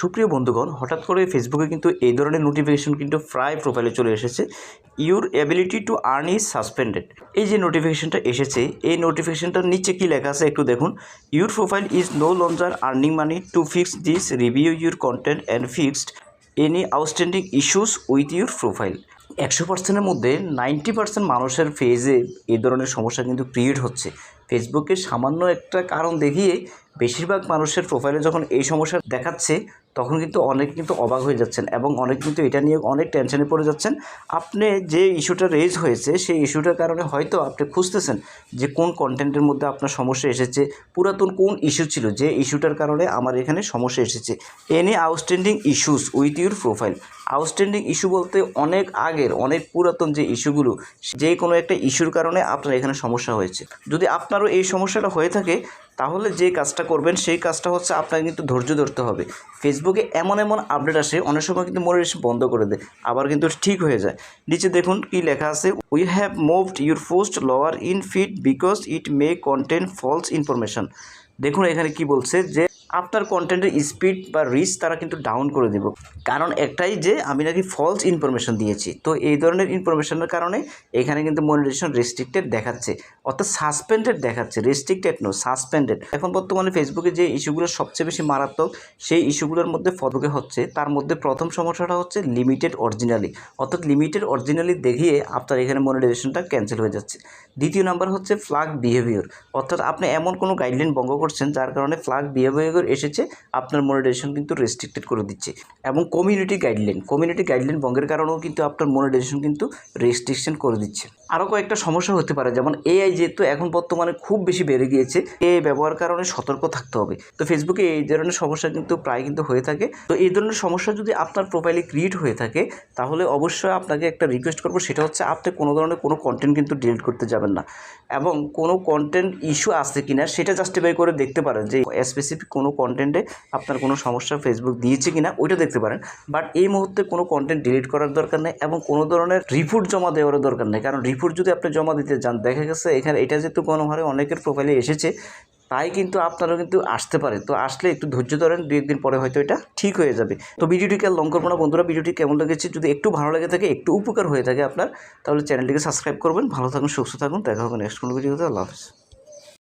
সুপ্রিয় বন্ধুগণ, হঠাৎ করে ফেসবুকে কিন্তু এই ধরনের নোটিফিকেশন কিন্তু প্রায় প্রোফাইলে চলে এসেছে। Your ability to earn is suspended. এই যে নোটিফিকেশনটা এসেছে, এই নোটিফিকেশনটার নিচে কী লেখা আছে একটু দেখুন। Your profile is no longer earning money to fix this, review your content and fixed any outstanding issues with your profile. 100%-এর মধ্যে 90% মানুষের ফেজে এই ধরনের সমস্যা কিন্তু ক্রিয়েট হচ্ছে। ফেসবুকের সামান্য একটা কারণ দেখিয়ে বেশিরভাগ মানুষের প্রোফাইলে যখন এই সমস্যা দেখাচ্ছে, তখন কিন্তু অনেকে কিন্তু অবাক হয়ে যাচ্ছেন এবং অনেক কিন্তু এটা নিয়ে অনেক টেনশনে পড়ে যাচ্ছেন। আপনি যে ইস্যুটা রেজ হয়েছে, সেই ইস্যুটার কারণে হয়তো আপনি খুঁজতেছেন যে কোন কন্টেন্টের মধ্যে আপনার সমস্যা এসেছে, পুরাতন কোন ইস্যু ছিল যে ইস্যুটার কারণে আমার এখানে সমস্যা এসেছে। Any outstanding issues with your profile. Outstanding issue বলতে অনেক আগের, অনেক পুরাতন যে ইস্যুগুলো, যে কোনো একটা ইস্যুর কারণে আপনার এখানে সমস্যা হয়েছে। যদি আপনারও এই সমস্যাটা হয়ে থাকে, তাহলে যে কাজটা করবেন সেই কাজটা হচ্ছে আপনাকে কিন্তু ধৈর্য ধরতে হবে। ফেসবুকে এমন এমন আপডেট আসে, অনেক সময় কিন্তু মনিটাইজেশন বন্ধ করে দেয়, আবার কিন্তু ঠিক হয়ে যায়। নিচে দেখুন কি লেখা আছে, we have moved your post lower in feed because it may contain false information. দেখুন এখানে কি বলছে যে আপনার কন্টেন্টের স্পিড বা রিচ তারা কিন্তু ডাউন করে দেব, কারণ একটাই যে আমি নাকি ফলস ইনফরমেশন দিয়েছি। তো এই ধরনের ইনফরমেশনের কারণে এখানে কিন্তু মনিটাইজেশন রেস্ট্রিক্টেড দেখাচ্ছে, অর্থাৎ সাসপেন্ডেড দেখাচ্ছে, রেস্ট্রিক্টেড নো, সাসপেন্ডেড। এখন বর্তমানে ফেসবুকে যে ইস্যুগুলো সবচেয়ে বেশি মারাত্মক, সেই ইস্যুগুলোর মধ্যে ফেসবুকে হচ্ছে, তার মধ্যে প্রথম সমস্যাটা হচ্ছে লিমিটেড অরিজিনালি, অর্থাৎ লিমিটেড অরিজিনালি দেখিয়ে আপনার এখানে মনিটাইজেশনটা ক্যান্সেল হয়ে যাচ্ছে। দ্বিতীয় নাম্বার হচ্ছে ফ্ল্যাগ বিহেভিয়ার, অর্থাৎ আপনি এমন কোনো গাইডলাইন ভঙ্গ করছেন যার কারণে ফ্ল্যাগ বিহেভিয়ার এসেছে, আপনার মনিটাইজেশন কিন্তু রেস্ট্রিক্টেড করে দিচ্ছে। এবং কমিউনিটি গাইডলাইন ভঙ্গের কারণেও কিন্তু আপনার মনিটাইজেশন কিন্তু রেস্ট্রিকশন করে দিচ্ছে। আরও কয়েকটা সমস্যা হতে পারে, যেমন এআই যেহেতু এখন বর্তমানে খুব বেশি বেড়ে গিয়েছে, এআই ব্যবহার কারণে সতর্ক থাকতে হবে। তো ফেসবুকে এই ধরনের সমস্যা কিন্তু প্রায় কিন্তু হয়ে থাকে। তো এই ধরনের সমস্যা যদি আপনার প্রোফাইলে ক্রিয়েট হয়ে থাকে, তাহলে অবশ্যই আপনাকে একটা রিকোয়েস্ট করবো, সেটা হচ্ছে আপনি কোনো ধরনের কোনো কন্টেন্ট কিন্তু ডিলিট করতে যাবেন না, এবং কোনো কন্টেন্ট ইস্যু আছে কিনা সেটা জাস্টিফাই করে দেখতে পারেন যে স্পেসিফিক কোনো কন্টেন্টে আপনার কোনো সমস্যা ফেসবুক দিয়েছে কিনা ওইটা দেখতে পারেন। বাট এই মুহূর্তে কোনো কন্টেন্ট ডিলিট করার দরকার নেই এবং কোনো ধরনের রিপোর্ট জমা দেওয়ার দরকার নেই, কারণ রিপোর্ট যদি আপনি জমা দিতে যান, দেখা গেছে এখানে এটা যেহেতু কোনো হারে অনেকের প্রোফাইলে এসেছে, তাই কিন্তু আপনারও কিন্তু আসতে পারে। তো আসলে একটু ধৈর্য ধরেন, 2-1 দিন পরে হয়তো এটা ঠিক হয়ে যাবে। তো ভিডিওটিকে লং করবো না বন্ধুরা, ভিডিওটি কেমন লেগেছে, যদি একটু ভালো লেগে থাকে, একটু উপকার হয়ে থাকে আপনার, তাহলে চ্যানেলটিকে সাবস্ক্রাইব করবেন। ভালো থাকুন, সুস্থ থাকুন, দেখা হবে নেক্সট কোনো ভিডিওতে। আল্লাহ হাফেজ।